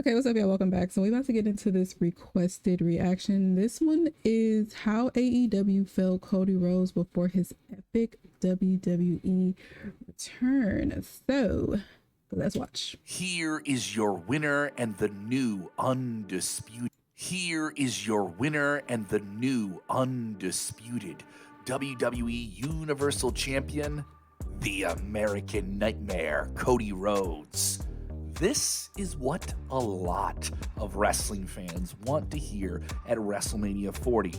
Okay, what's up, y'all? Welcome back. So we're about to get into this requested reaction. This one is how AEW failed Cody Rhodes before his epic WWE return. So let's watch. Here is your winner and the new undisputed. Here is your winner and the new undisputed WWE Universal Champion, the American Nightmare, Cody Rhodes. This is what a lot of wrestling fans want to hear at WrestleMania 40.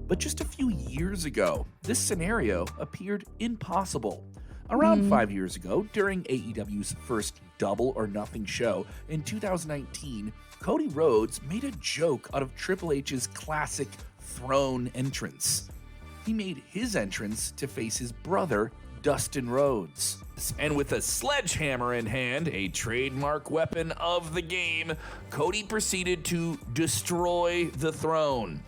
But just a few years ago, this scenario appeared impossible. Around 5 years ago, during AEW's first Double or Nothing show in 2019, Cody Rhodes made a joke out of Triple H's classic throne entrance. He made his entrance to face his brother, Dustin Rhodes. And with a sledgehammer in hand, a trademark weapon of the game, Cody proceeded to destroy the throne.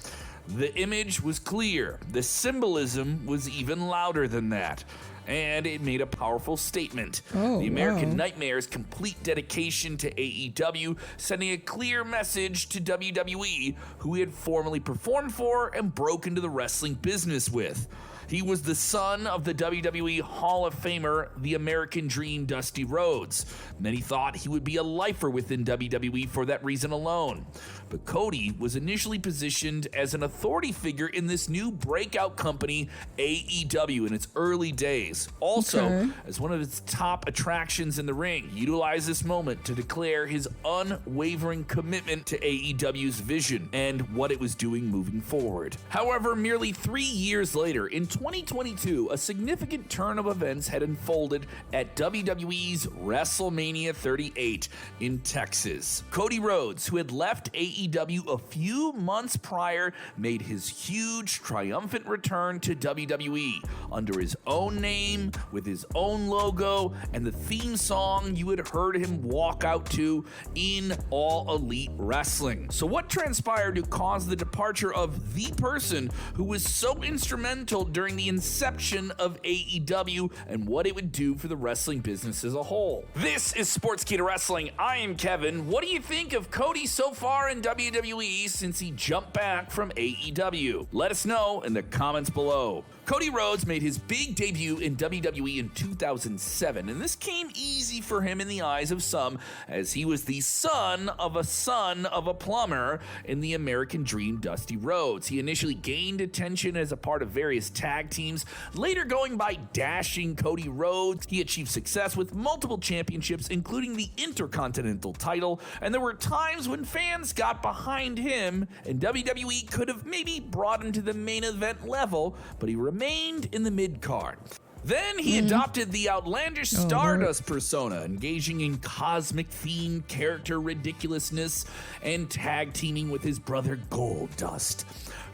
The image was clear. The symbolism was even louder than that. And it made a powerful statement. The American Nightmare's complete dedication to AEW, sending a clear message to WWE, who he had formerly performed for and broke into the wrestling business with. He was the son of the WWE Hall of Famer, the American Dream, Dusty Rhodes. Many thought he would be a lifer within WWE for that reason alone. But Cody was initially positioned as an authority figure in this new breakout company, AEW, in its early days. Also, as one of its top attractions in the ring, he utilized this moment to declare his unwavering commitment to AEW's vision and what it was doing moving forward. However, merely 3 years later, in 2022, a significant turn of events had unfolded at WWE's WrestleMania 38 in Texas. Cody Rhodes, who had left AEW a few months prior, made his huge, triumphant return to WWE under his own name, with his own logo, and the theme song you had heard him walk out to in All Elite Wrestling. So what transpired to cause the departure of the person who was so instrumental during the inception of AEW and what it would do for the wrestling business as a whole? This is Sportskeeda Wrestling. I am Kevin. What do you think of Cody so far in WWE since he jumped back from AEW? Let us know in the comments below. Cody Rhodes made his big debut in WWE in 2007, and this came easy for him in the eyes of some, as he was the son of a plumber in the American Dream, Dusty Rhodes. He initially gained attention as a part of various tag teams, later going by Dashing Cody Rhodes. He achieved success with multiple championships, including the Intercontinental title, and there were times when fans got behind him, and WWE could have maybe brought him to the main event level, but he remained in the mid-card. Then he adopted the outlandish Stardust persona, engaging in cosmic-themed character ridiculousness and tag teaming with his brother Goldust.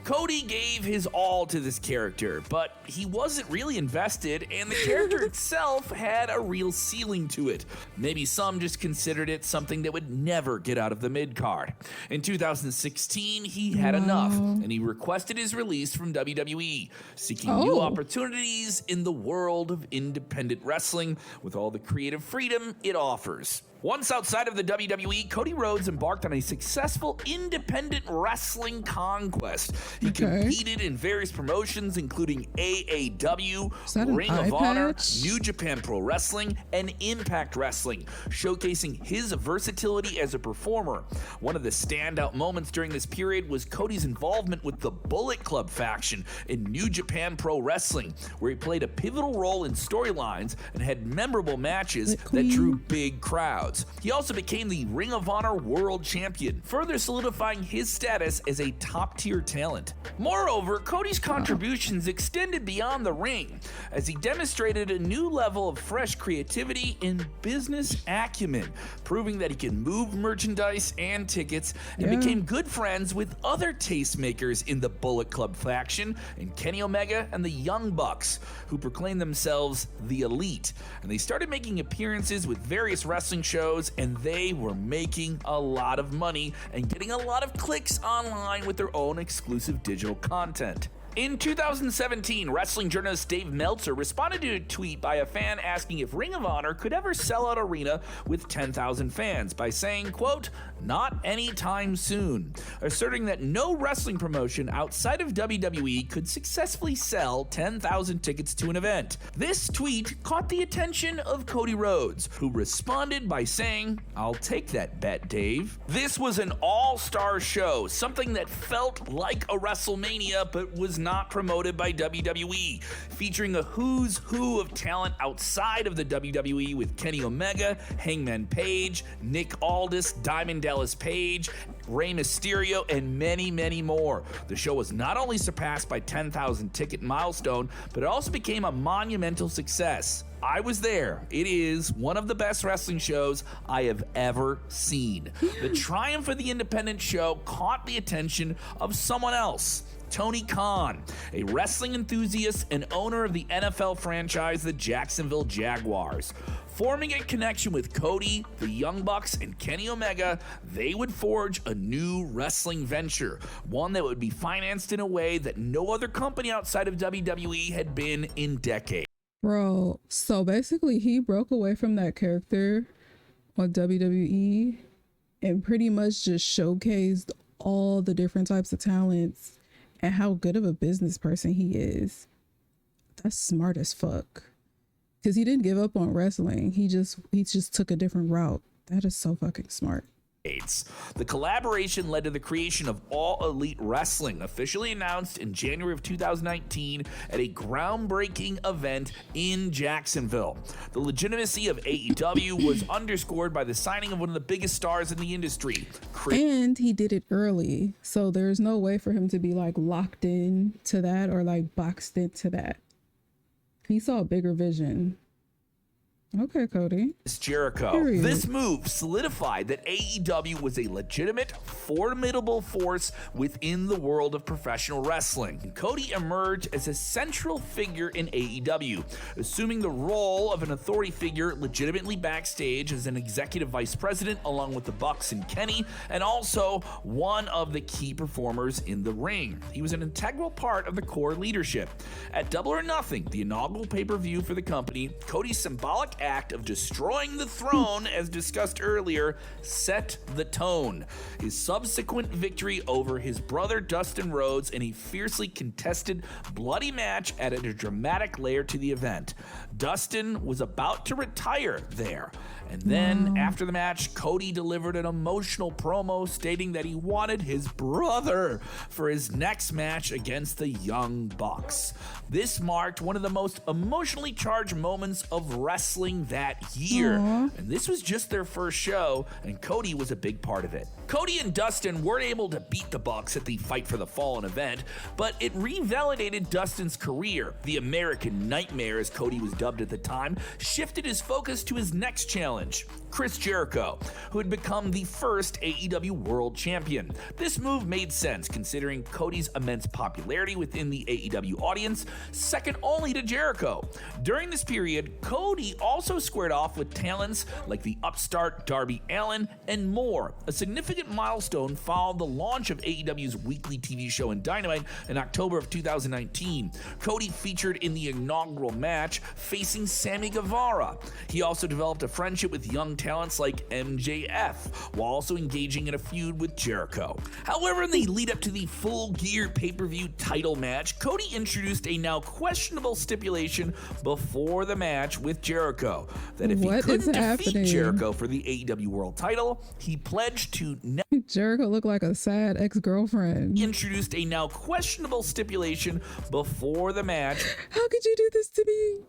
Cody gave his all to this character, but he wasn't really invested, and the character itself had a real ceiling to it. Maybe some just considered it something that would never get out of the mid-card. In 2016, he had enough, and he requested his release from WWE, seeking new opportunities in the world of independent wrestling with all the creative freedom it offers. Once outside of the WWE, Cody Rhodes embarked on a successful independent wrestling conquest. He competed in various promotions, including AAW, Ring of Honor, New Japan Pro Wrestling, and Impact Wrestling, showcasing his versatility as a performer. One of the standout moments during this period was Cody's involvement with the Bullet Club faction in New Japan Pro Wrestling, where he played a pivotal role in storylines and had memorable matches that drew big crowds. He also became the Ring of Honor World Champion, further solidifying his status as a top-tier talent. Moreover, Cody's contributions extended beyond the ring, as he demonstrated a new level of fresh creativity and business acumen, proving that he can move merchandise and tickets, and became good friends with other tastemakers in the Bullet Club faction, and Kenny Omega and the Young Bucks, who proclaimed themselves the Elite. And they started making appearances with various wrestling shows, and they were making a lot of money and getting a lot of clicks online with their own exclusive digital content. In 2017, wrestling journalist Dave Meltzer responded to a tweet by a fan asking if Ring of Honor could ever sell out arena with 10,000 fans by saying, quote, "Not anytime soon," asserting that no wrestling promotion outside of WWE could successfully sell 10,000 tickets to an event. This tweet caught the attention of Cody Rhodes, who responded by saying, "I'll take that bet, Dave." This was an all-star show, something that felt like a WrestleMania but was not promoted by WWE, featuring a who's who of talent outside of the WWE with Kenny Omega, Hangman Page, Nick Aldis, Diamond Dallas Page, Rey Mysterio, and many, many more. The show was not only surpassed by 10,000 ticket milestone, but it also became a monumental success. I was there. It is one of the best wrestling shows I have ever seen. The triumph of the independent show caught the attention of someone else. Tony Khan, a wrestling enthusiast and owner of the NFL franchise, the Jacksonville Jaguars. Forming a connection with Cody, the Young Bucks, and Kenny Omega, they would forge a new wrestling venture, one that would be financed in a way that no other company outside of WWE had been in decades. Bro, so basically he broke away from that character on WWE and pretty much just showcased all the different types of talents and how good of a business person he is. That's smart as fuck. Because he didn't give up on wrestling. He just took a different route. That is so fucking smart. The collaboration led to the creation of All Elite Wrestling, officially announced in January of 2019 at a groundbreaking event in Jacksonville. The legitimacy of AEW was underscored by the signing of one of the biggest stars in the industry. And he did it early, so there's no way for him to be like locked in to that or like boxed into that. He saw a bigger vision. Okay, Cody. Jericho. Period. This move solidified that AEW was a legitimate, formidable force within the world of professional wrestling. Cody emerged as a central figure in AEW, assuming the role of an authority figure legitimately backstage as an executive vice president along with the Bucks and Kenny, and also one of the key performers in the ring. He was an integral part of the core leadership. At Double or Nothing, the inaugural pay-per-view for the company, Cody's symbolic act of destroying the throne, as discussed earlier, set the tone. His subsequent victory over his brother Dustin Rhodes in a fiercely contested, bloody match added a dramatic layer to the event. Dustin was about to retire there, and then after the match, Cody delivered an emotional promo stating that he wanted his brother for his next match against the Young Bucks. This marked one of the most emotionally charged moments of wrestling that year. And this was just their first show, and Cody was a big part of it. Cody and Dustin weren't able to beat the Bucks at the Fight for the Fallen event, but it revalidated Dustin's career. The American Nightmare, as Cody was dubbed at the time, shifted his focus to his next challenge, Chris Jericho, who had become the first AEW World Champion. This move made sense considering Cody's immense popularity within the AEW audience, second only to Jericho. During this period, Cody also squared off with talents like the upstart Darby Allin and more. A significant milestone followed the launch of AEW's weekly TV show in Dynamite in October of 2019. Cody featured in the inaugural match facing Sammy Guevara. He also developed a friendship with young talents like MJF, while also engaging in a feud with Jericho. However, in the lead up to the Full Gear pay-per-view title match, Cody introduced a now questionable stipulation before the match with Jericho, that if he couldn't defeat Jericho for the AEW World title, he pledged to Jericho looked like a sad ex-girlfriend. Introduced a now questionable stipulation before the match. How could you do this to me?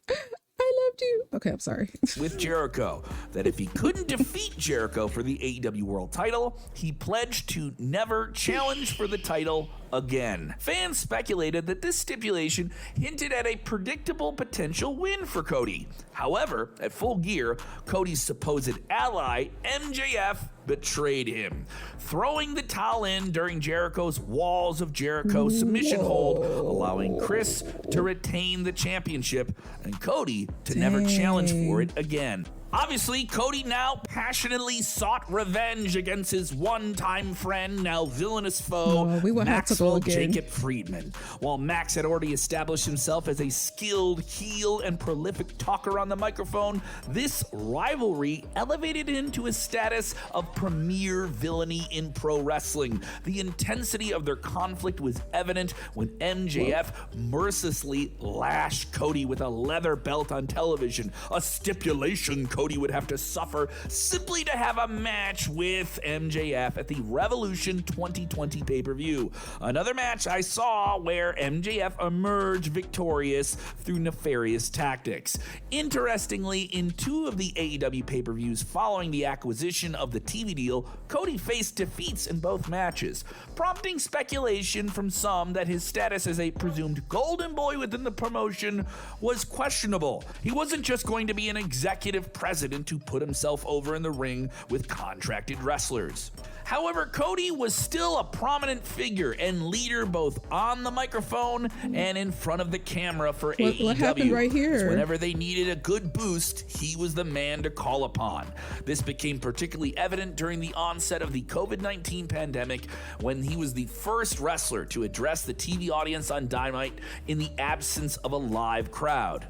I loved you. Okay, I'm sorry. With Jericho, that if he couldn't defeat Jericho for the AEW World title, he pledged to never challenge for the title again. Fans speculated that this stipulation hinted at a predictable potential win for Cody. However, at Full Gear, Cody's supposed ally, MJF, betrayed him, throwing the towel in during Jericho's Walls of Jericho submission hold, allowing Chris to retain the championship and Cody to never challenge for it again. Obviously, Cody now passionately sought revenge against his one-time friend, now villainous foe, we will have to go Maxwell again. Jacob Friedman. While Max had already established himself as a skilled heel and prolific talker on the microphone, this rivalry elevated him to a status of premier villainy in pro wrestling. The intensity of their conflict was evident when MJF mercilessly lashed Cody with a leather belt on television, a stipulation Cody would have to suffer simply to have a match with MJF at the Revolution 2020 pay-per-view. Another match I saw where MJF emerged victorious through nefarious tactics. Interestingly, in 2 of the AEW pay-per-views following the acquisition of the TV deal, Cody faced defeats in both matches, prompting speculation from some that his status as a presumed golden boy within the promotion was questionable. He wasn't just going to be an executive president to put himself over in the ring with contracted wrestlers. However, Cody was still a prominent figure and leader both on the microphone and in front of the camera for AEW. What happened right here? So whenever they needed a good boost, he was the man to call upon. This became particularly evident during the onset of the COVID-19 pandemic, when he was the first wrestler to address the TV audience on Dynamite in the absence of a live crowd.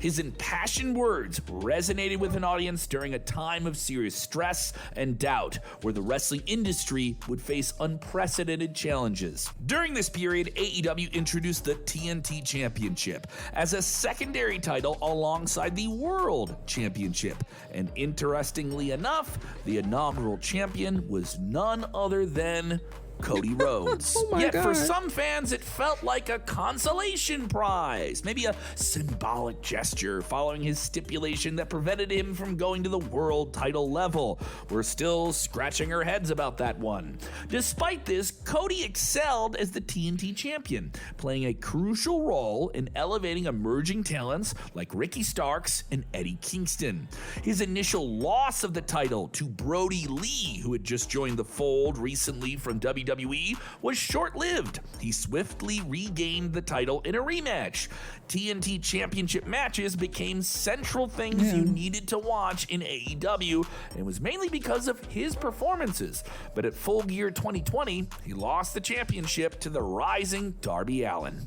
His impassioned words resonated with an audience during a time of serious stress and doubt, where the wrestling industry would face unprecedented challenges. During this period, AEW introduced the TNT Championship as a secondary title alongside the World Championship. And interestingly enough, the inaugural champion was none other than Cody Rhodes. Yet God. For some fans, it felt like a consolation prize, maybe a symbolic gesture following his stipulation that prevented him from going to the world title level. We're still scratching our heads about that one. Despite this, Cody excelled as the TNT champion, playing a crucial role in elevating emerging talents like Ricky Starks and Eddie Kingston. His initial loss of the title to Brody Lee, who had just joined the fold recently from WWE, was short-lived. He swiftly regained the title in a rematch. TNT Championship matches became central things you needed to watch in AEW, and it was mainly because of his performances. But at Full Gear 2020, he lost the championship to the rising Darby Allin.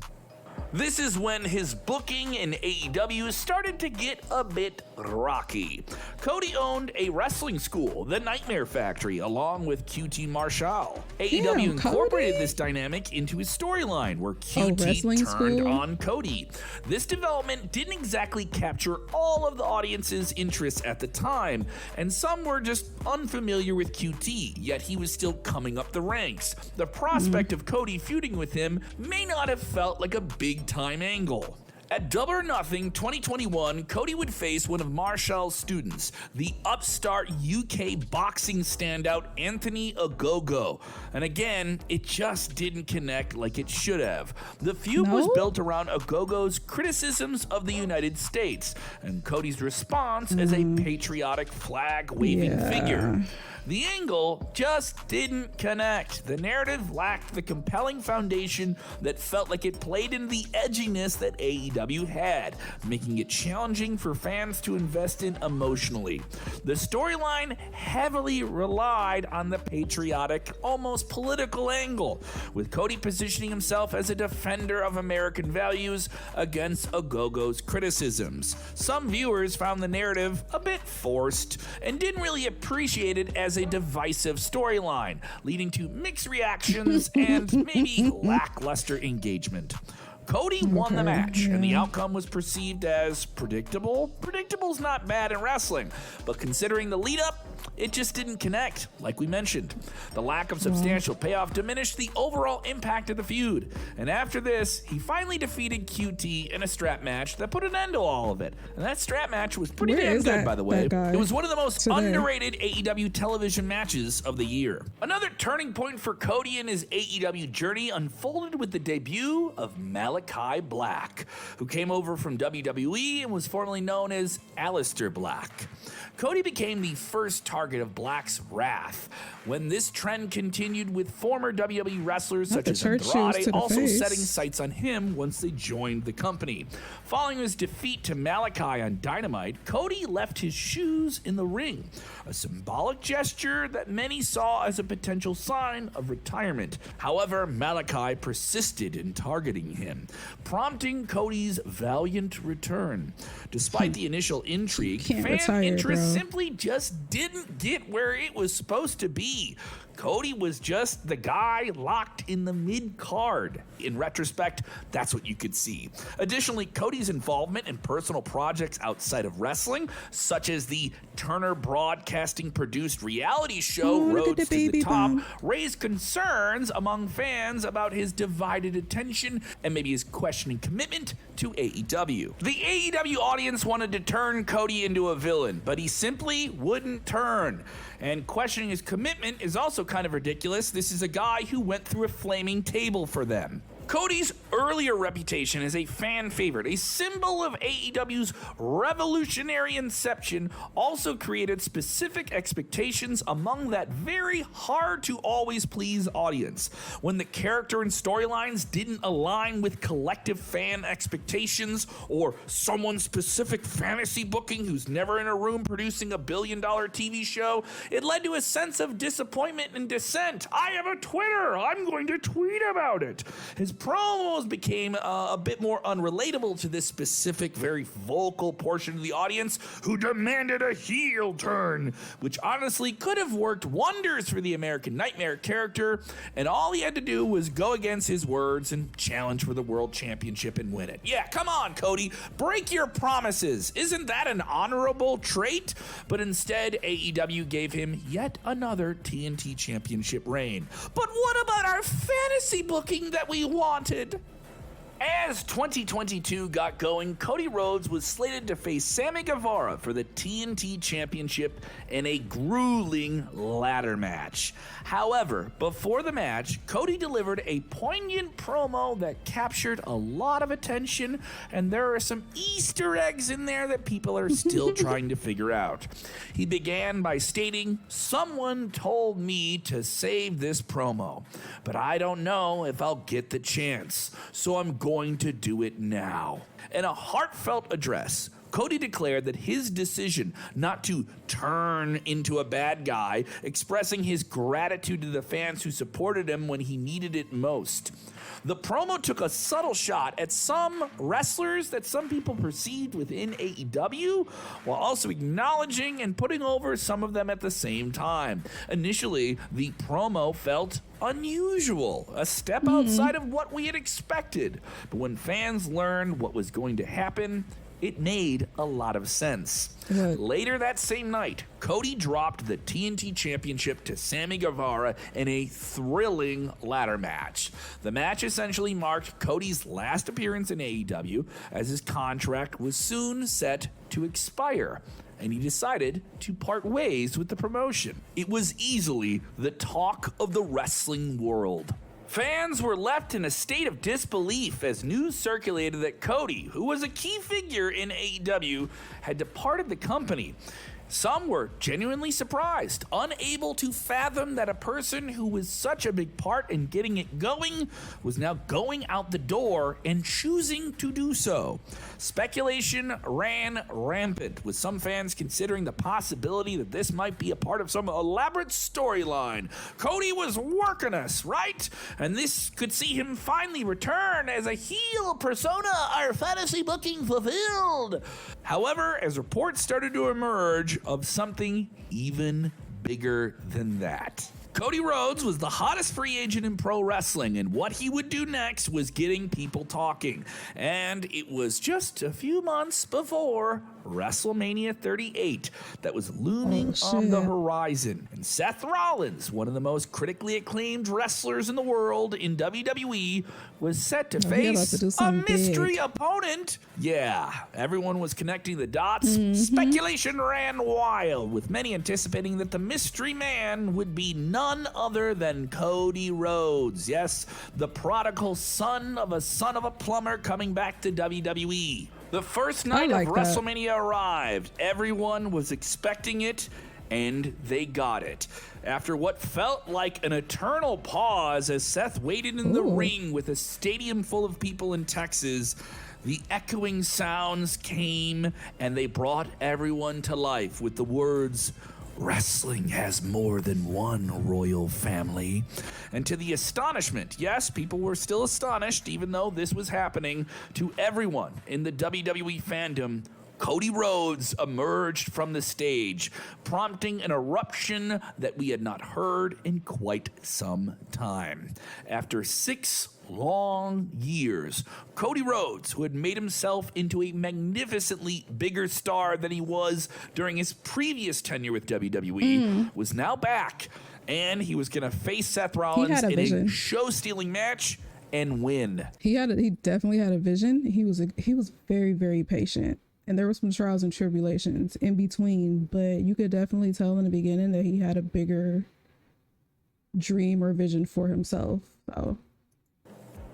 This is when his booking in AEW started to get a bit rocky. Cody owned a wrestling school, the Nightmare Factory, along with QT Marshall. AEW incorporated this dynamic into his storyline, where QT turned on Cody. This development didn't exactly capture all of the audience's interests at the time, and some were just unfamiliar with QT, yet he was still coming up the ranks. The prospect of Cody feuding with him may not have felt like a big-time angle. At Double or Nothing 2021, Cody would face one of Marshall's students, the upstart UK boxing standout Anthony Ogogo. And again, it just didn't connect like it should have. The feud was built around Ogogo's criticisms of the United States and Cody's response as a patriotic flag-waving figure. The angle just didn't connect. The narrative lacked the compelling foundation that felt like it played into the edginess that AEW had, making it challenging for fans to invest in emotionally. The storyline heavily relied on the patriotic, almost political angle, with Cody positioning himself as a defender of American values against Ogogo's criticisms. Some viewers found the narrative a bit forced and didn't really appreciate it as a divisive storyline, leading to mixed reactions and maybe lackluster engagement. Cody won the match, and the outcome was perceived as predictable. Predictable's not bad in wrestling, but considering the lead-up, it just didn't connect, like we mentioned. The lack of substantial payoff diminished the overall impact of the feud. And after this, he finally defeated QT in a strap match that put an end to all of it. And that strap match was pretty damn good, by the way. It was one of the most underrated AEW television matches of the year. Another turning point for Cody in his AEW journey unfolded with the debut of FamilyGuy. Malachi Black, who came over from WWE and was formerly known as Aleister Black. Cody became the first target of Black's wrath when this trend continued, with former WWE wrestlers such as Andrade also setting sights on him once they joined the company. Following his defeat to Malachi on Dynamite, Cody left his shoes in the ring, a symbolic gesture that many saw as a potential sign of retirement. However, Malachi persisted in targeting him, prompting Cody's valiant return. Despite the initial intrigue, fan interest simply just didn't get where it was supposed to be. Cody was just the guy locked in the mid-card. In retrospect, that's what you could see. Additionally, Cody's involvement in personal projects outside of wrestling, such as the Turner Broadcasting-produced reality show Rhodes to the Top, raised concerns among fans about his divided attention and maybe his questioning commitment to AEW. The AEW audience wanted to turn Cody into a villain, but he simply wouldn't turn. And questioning his commitment is also kind of ridiculous. This is a guy who went through a flaming table for them. Cody's earlier reputation as a fan favorite, a symbol of AEW's revolutionary inception, also created specific expectations among that very hard to always please audience. When the character and storylines didn't align with collective fan expectations, or someone's specific fantasy booking who's never in a room producing $1 billion TV show, it led to a sense of disappointment and dissent. I have a Twitter, I'm going to tweet about it. His promos became a bit more unrelatable to this specific, very vocal portion of the audience who demanded a heel turn, which honestly could have worked wonders for the American Nightmare character, and all he had to do was go against his words and challenge for the World Championship and win it. Yeah, come on, Cody, break your promises. Isn't that an honorable trait? But instead, AEW gave him yet another TNT Championship reign. But what about our fantasy booking that we wanted? As 2022 got going, Cody Rhodes was slated to face Sammy Guevara for the TNT Championship in a grueling ladder match. However, before the match, Cody delivered a poignant promo that captured a lot of attention, and there are some Easter eggs in there that people are still trying to figure out. He began by stating, "Someone told me to save this promo, but I don't know if I'll get the chance, so I'm going to do it now." In a heartfelt address, Cody declared that his decision not to turn into a bad guy, expressing his gratitude to the fans who supported him when he needed it most. The promo took a subtle shot at some wrestlers that some people perceived within AEW, while also acknowledging and putting over some of them at the same time. Initially, the promo felt unusual, a step outside of what we had expected. But when fans learned what was going to happen, it made a lot of sense. Later that same night, Cody dropped the TNT Championship to Sammy Guevara in a thrilling ladder match. The match essentially marked Cody's last appearance in AEW, as his contract was soon set to expire, and he decided to part ways with the promotion. It was easily the talk of the wrestling world. Fans were left in a state of disbelief as news circulated that Cody, who was a key figure in AEW, had departed the company. Some were genuinely surprised, unable to fathom that a person who was such a big part in getting it going was now going out the door and choosing to do so. Speculation ran rampant, with some fans considering the possibility that this might be a part of some elaborate storyline. Cody was working us, right? And this could see him finally return as a heel persona, our fantasy booking fulfilled. However, as reports started to emerge of something even bigger than that, Cody Rhodes was the hottest free agent in pro wrestling, and what he would do next was getting people talking. And it was just a few months before WrestleMania 38 that was looming on the horizon. And Seth Rollins, one of the most critically acclaimed wrestlers in the world in WWE, was set to face a mystery opponent. Yeah, everyone was connecting the dots. Speculation ran wild, with many anticipating that the mystery man would be none other than Cody Rhodes. Yes, the prodigal son of a plumber coming back to WWE. The first night of WrestleMania arrived. Everyone was expecting it, and they got it. After what felt like an eternal pause as Seth waited in the ring with a stadium full of people in Texas, the echoing sounds came, and they brought everyone to life with the words, "Wrestling has more than one royal family." And to the astonishment, yes, people were still astonished, even though this was happening, to everyone in the WWE fandom, Cody Rhodes emerged from the stage, prompting an eruption that we had not heard in quite some time. After 6 long years, Cody Rhodes, who had made himself into a magnificently bigger star than he was during his previous tenure with WWE, was now back, and he was going to face Seth Rollins in a show-stealing match and win. He definitely had a vision. He was very, very patient. And there were some trials and tribulations in between, but you could definitely tell in the beginning that he had a bigger dream or vision for himself. So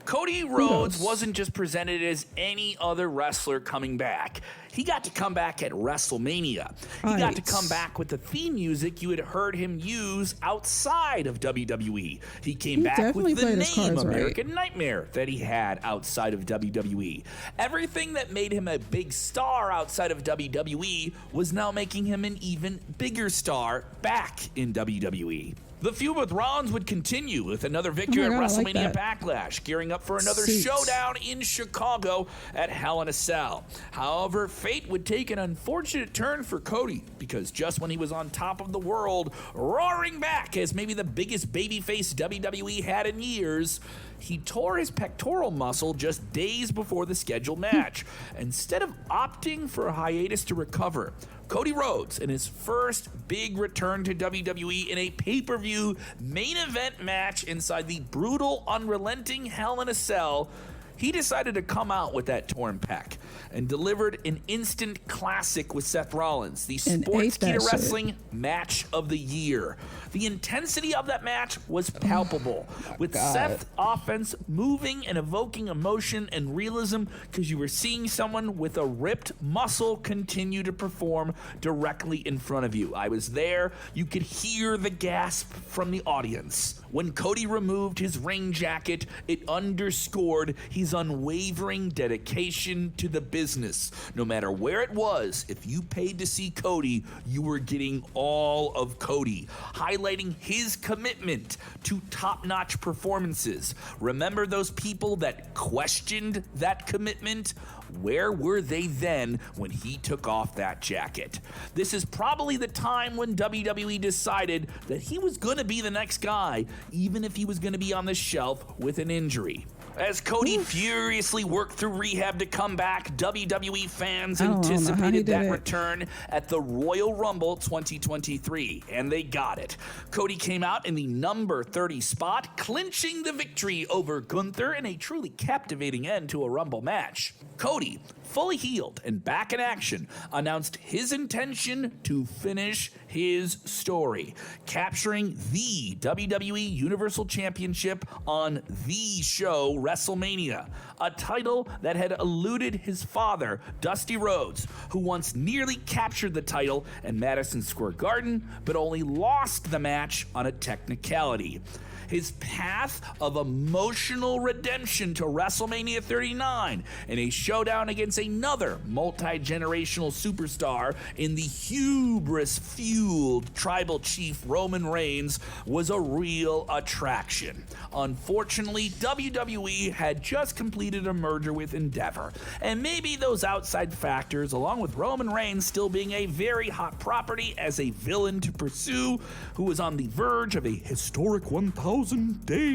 Cody Rhodes wasn't just presented as any other wrestler coming back. He got to come back at WrestleMania. He got to come back with the theme music you had heard him use outside of WWE. He came back with the name American Nightmare that he had outside of WWE. Everything that made him a big star outside of WWE was now making him an even bigger star back in WWE. The feud with Rollins would continue with another victory at WrestleMania Backlash, gearing up for another showdown in Chicago at Hell in a Cell. However, fate would take an unfortunate turn for Cody, because just when he was on top of the world, roaring back as maybe the biggest babyface WWE had in years, he tore his pectoral muscle just days before the scheduled match. Instead of opting for a hiatus to recover, Cody Rhodes, in his first big return to WWE in a pay-per-view main event match inside the brutal, unrelenting Hell in a Cell, he decided to come out with that torn pec and delivered an instant classic with Seth Rollins, the Sportskeeda Wrestling Match of the Year. The intensity of that match was palpable, with Seth's offense moving and evoking emotion and realism, because you were seeing someone with a ripped muscle continue to perform directly in front of you. I was there. You could hear the gasp from the audience. When Cody removed his ring jacket, it underscored his unwavering dedication to the business. No matter where it was, if you paid to see Cody, you were getting all of Cody, highlighting his commitment to top-notch performances. Remember those people that questioned that commitment? Where were they then when he took off that jacket? This is probably the time when WWE decided that he was going to be the next guy, even if he was going to be on the shelf with an injury. As Cody furiously worked through rehab to come back, WWE fans anticipated that return at the Royal Rumble 2023, and they got it. Cody came out in the number 30 spot, clinching the victory over Gunther in a truly captivating end to a Rumble match. Cody, fully healed and back in action, announced his intention to finish his story, capturing the WWE Universal Championship on the show WrestleMania, a title that had eluded his father, Dusty Rhodes, who once nearly captured the title in Madison Square Garden, but only lost the match on a technicality. His path of emotional redemption to WrestleMania 39 in a showdown against another multi-generational superstar in the hubris-fueled tribal chief Roman Reigns was a real attraction. Unfortunately, WWE had just completed a merger with Endeavor, and maybe those outside factors, along with Roman Reigns still being a very hot property as a villain to pursue, who was on the verge of a historic 1,000-day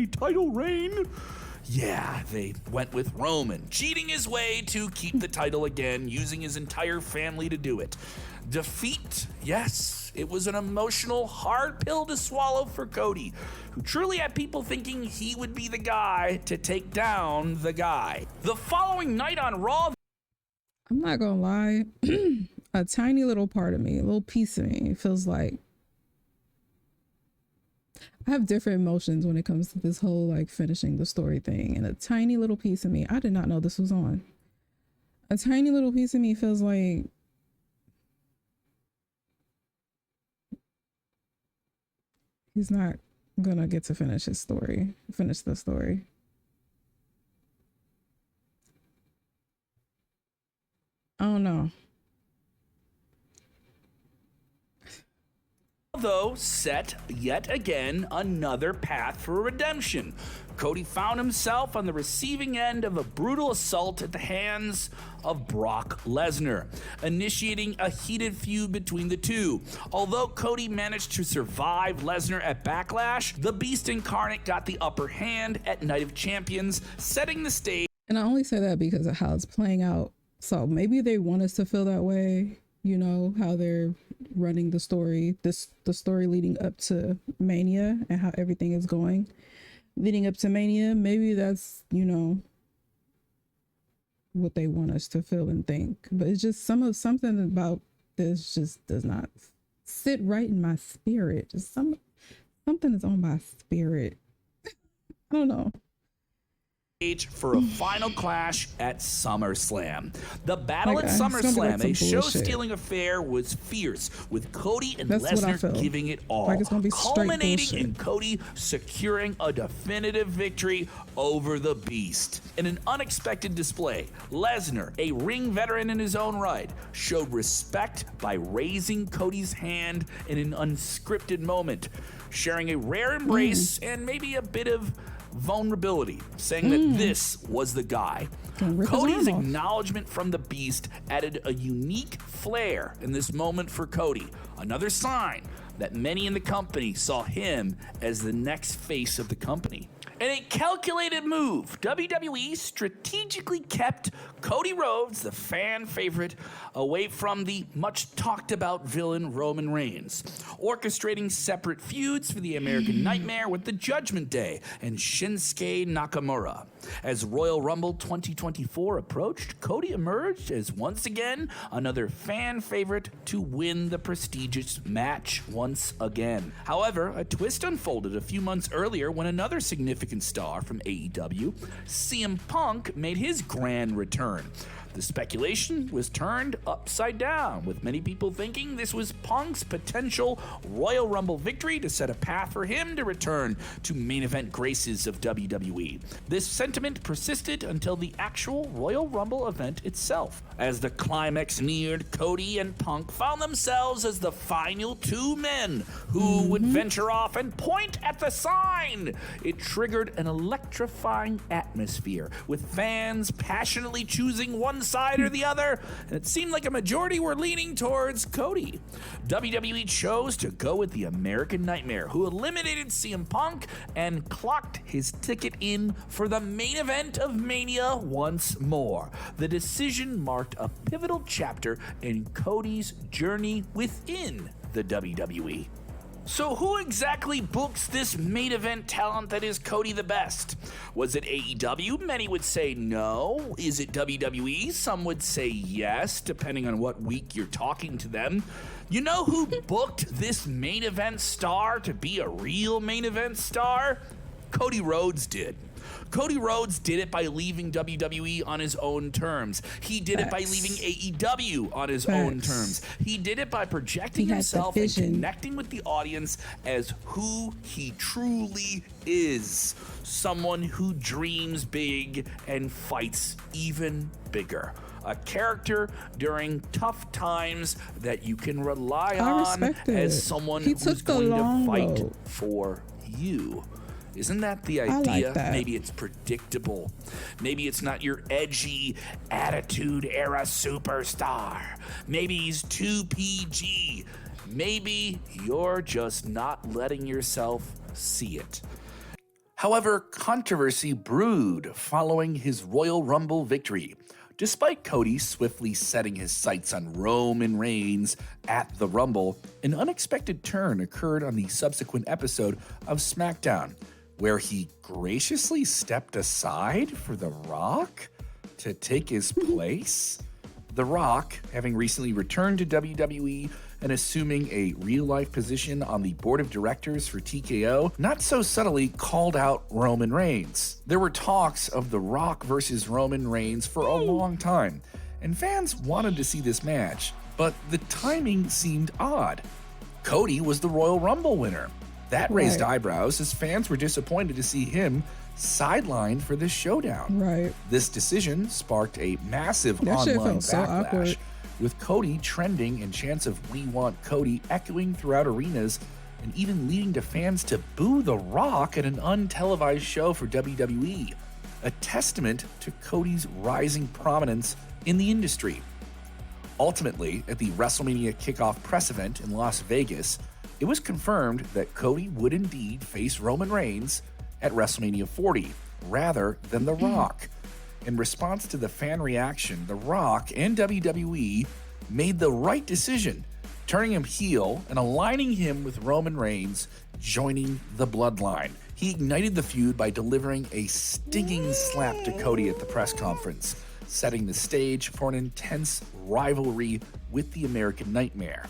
title reign, Yeah, they went with Roman, cheating his way to keep the title again, using his entire family to do it. Defeat, yes, it was an emotional, hard pill to swallow for Cody, who truly had people thinking he would be the guy to take down the guy. The following night on Raw, I'm not gonna lie, a tiny little part of me, a little piece of me feels like I have different emotions when it comes to this whole like finishing the story thing, and a tiny little piece of me, I did not know this was on. A tiny little piece of me feels like he's not gonna get to finish the story. I don't know. though, set yet again another path for redemption. Cody found himself on the receiving end of a brutal assault at the hands of Brock Lesnar, initiating a heated feud between the two. Although Cody managed to survive Lesnar at Backlash, the Beast Incarnate got the upper hand at Night of Champions, setting the stage. And I only say that because of how it's playing out. So maybe they want us to feel that way, you know, how they're running the story, the story leading up to Mania and how everything is going leading up to Mania. Maybe that's, you know, what they want us to feel and think. But it's just something about this just does not sit right in my spirit. Just something is on my spirit. I don't know. For a final clash at SummerSlam. The battle at It's SummerSlam, like a bullshit. show-stealing affair, was fierce, with Cody and That's what I Lesnar feel. giving it all, Like it's gonna be straight culminating bullshit. in Cody securing a definitive victory over the Beast. In an unexpected display, Lesnar, a ring veteran in his own right, showed respect by raising Cody's hand in an unscripted moment, sharing a rare embrace and maybe a bit of vulnerability, saying that this was the guy. Cody's acknowledgement from the Beast added a unique flair in this moment for Cody, another sign that many in the company saw him as the next face of the company. In a calculated move, WWE strategically kept Cody Rhodes, the fan favorite, away from the much-talked-about villain Roman Reigns, orchestrating separate feuds for the American Nightmare with the Judgment Day and Shinsuke Nakamura. As Royal Rumble 2024 approached, Cody emerged as once again another fan favorite to win the prestigious match once again. However, a twist unfolded a few months earlier when another significant star from AEW, CM Punk, made his grand return. The speculation was turned upside down, with many people thinking this was Punk's potential Royal Rumble victory to set a path for him to return to main event graces of WWE. This sentiment persisted until the actual Royal Rumble event itself. As the climax neared, Cody and Punk found themselves as the final two men who would venture off and point at the sign. It triggered an electrifying atmosphere, with fans passionately choosing one side or the other, and it seemed like a majority were leaning towards Cody. WWE chose to go with the American Nightmare, who eliminated CM Punk and clocked his ticket in for the main event of Mania once more. The decision marked a pivotal chapter in Cody's journey within the WWE. So who exactly books this main event talent that is Cody the Best? Was it AEW? Many would say no. Is it WWE? Some would say yes, depending on what week you're talking to them. You know who booked this main event star to be a real main event star? Cody Rhodes did. Cody Rhodes did it by leaving WWE on his own terms. He did it by leaving AEW on his own terms. He did it by projecting himself and connecting with the audience as who he truly is. Someone who dreams big and fights even bigger. A character during tough times that you can rely on as someone who's going to fight for you. Isn't that the idea? I like that. Maybe it's predictable. Maybe it's not your edgy attitude era superstar. Maybe he's too PG. Maybe you're just not letting yourself see it. However, controversy brewed following his Royal Rumble victory. Despite Cody swiftly setting his sights on Roman Reigns at the Rumble, an unexpected turn occurred on the subsequent episode of SmackDown, where he graciously stepped aside for The Rock to take his place. The Rock, having recently returned to WWE and assuming a real-life position on the board of directors for TKO, not so subtly called out Roman Reigns. There were talks of The Rock versus Roman Reigns for a long time, and fans wanted to see this match, but the timing seemed odd. Cody was the Royal Rumble winner. That raised eyebrows as fans were disappointed to see him sidelined for this showdown. Right. This decision sparked a massive online backlash, with Cody trending and chants of "We want Cody" echoing throughout arenas and even leading to fans to boo The Rock at an untelevised show for WWE, a testament to Cody's rising prominence in the industry. Ultimately, at the WrestleMania kickoff press event in Las Vegas, it was confirmed that Cody would indeed face Roman Reigns at WrestleMania 40, rather than The Rock. In response to the fan reaction, The Rock and WWE made the right decision, turning him heel and aligning him with Roman Reigns, joining the bloodline. He ignited the feud by delivering a stinging slap to Cody at the press conference, setting the stage for an intense rivalry with the American Nightmare.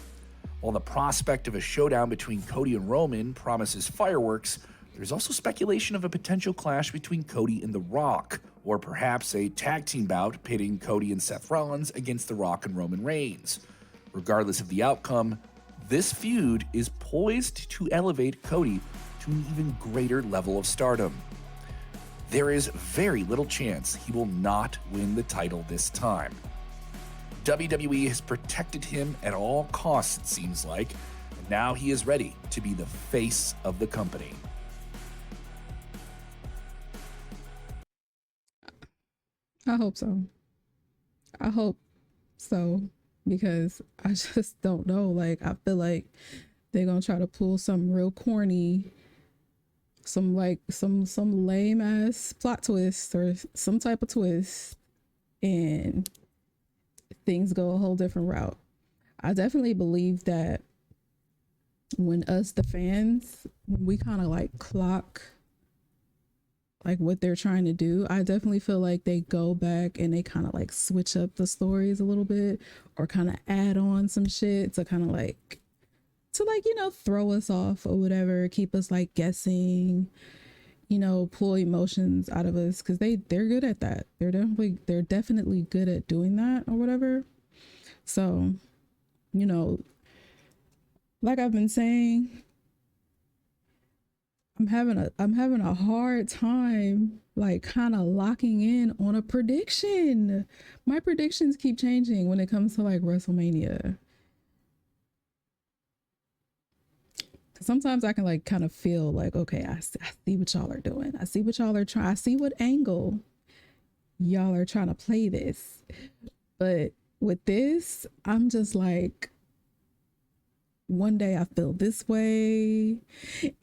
While the prospect of a showdown between Cody and Roman promises fireworks, there's also speculation of a potential clash between Cody and The Rock, or perhaps a tag team bout pitting Cody and Seth Rollins against The Rock and Roman Reigns. Regardless of the outcome, this feud is poised to elevate Cody to an even greater level of stardom. There is very little chance he will not win the title this time. WWE has protected him at all costs, it seems like, and now he is ready to be the face of the company. I hope so. I hope so, because I just don't know. Like, I feel like they're gonna try to pull some real corny, some lame ass plot twist or some type of twist, and things go a whole different route. I definitely believe that when us, the fans, when we kind of like clock like what they're trying to do, I definitely feel like they go back and they kind of like switch up the stories a little bit, or kind of add on some shit to kind of like, you know, throw us off or whatever, keep us like guessing, you know, pull emotions out of us, because they're good at that. They're definitely good at doing that or whatever. So, you know, like I've been saying, I'm having a hard time like kind of locking in on a prediction. My predictions keep changing when it comes to like WrestleMania. Sometimes I can like kind of feel like, okay, I see what y'all are doing. I see what y'all are trying. I see what angle y'all are trying to play this. But with this, I'm just like, one day I feel this way,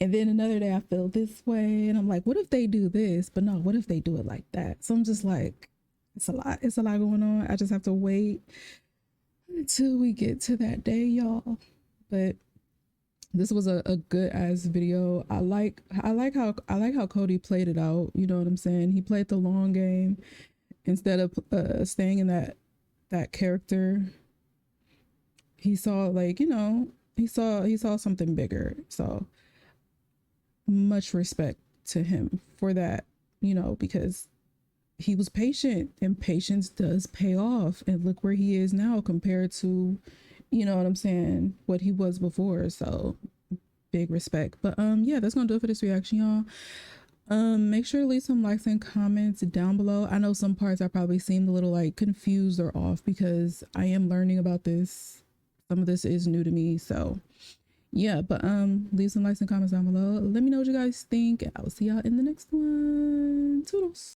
and then another day I feel this way, and I'm like, what if they do this? But no, what if they do it like that? So I'm just like, it's a lot going on. I just have to wait until we get to that day, y'all. But this was a good ass video. I like how Cody played it out. You know what I'm saying? He played the long game instead of staying in that character. He saw, like, you know, he saw something bigger. So much respect to him for that, you know, because he was patient, and patience does pay off. And look where he is now compared to, you know what I'm saying, what he was before. So big respect. But yeah, that's gonna do it for this reaction, y'all. Make sure to leave some likes and comments down below. I know some parts I probably seemed a little like confused or off, because I am learning about this. Some of this is new to me, so yeah. But leave some likes and comments down below. Let me know what you guys think. I will see y'all in the next one. Toodles.